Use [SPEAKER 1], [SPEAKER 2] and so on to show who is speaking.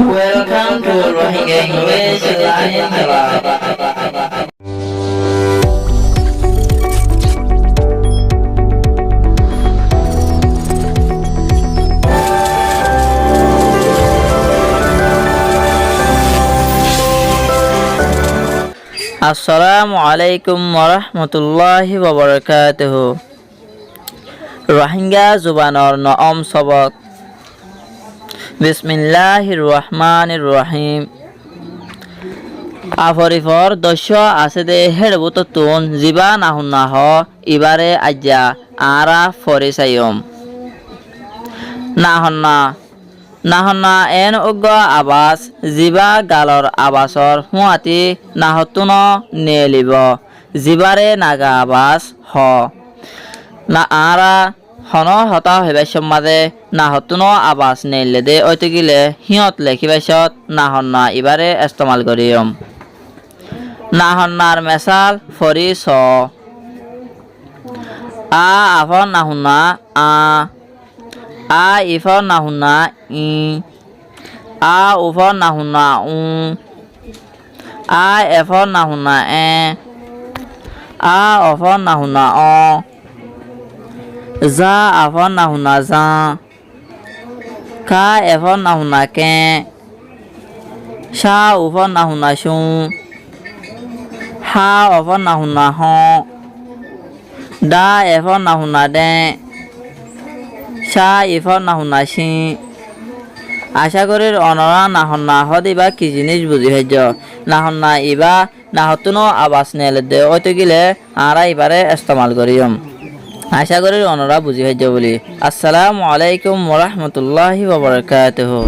[SPEAKER 1] Welcome to Rohingya English Learning Club. Assalamualaikum warahmatullahi wabarakatuh. Rohingya zubanor no'om sabak. Bismillahirrahmanirrahim. Aforifor dosho asede herbutotun ziba nahunnaho ibare ajja ara forisayom. Nahonna en uggo abas ziba galor abasor huati nahotuno nelibo zibare naga abas ho na ara hono hota hebe sommade nahotuno abas nelede oitigile hiot lekibesot nahonna ibare istemal koriyom. Nahonnar mesal fori so a afon nahunna a ifon nahunna i a ufon nahunna u a efon nahunna e a ofon nahunna o za afon nahunna za ka efon nahunna ke sha ufon nahunna shu ha ofon nahunna ho da efon nahunna de sha ifon nahunna shi আশা করি অনরা নাহন্না হদিবা কি জিনিস বুঝি হইজ নাহন্না ইবা নাহতুনো আবাস নেলে দে ওইতে গিলে আরা ইবারে ইস্তেমাল করিয়ম আশা করি অনরা বুঝি হইজ বলি আসসালামু আলাইকুম ওয়া রাহমাতুল্লাহি ওয়া বারাকাতুহু।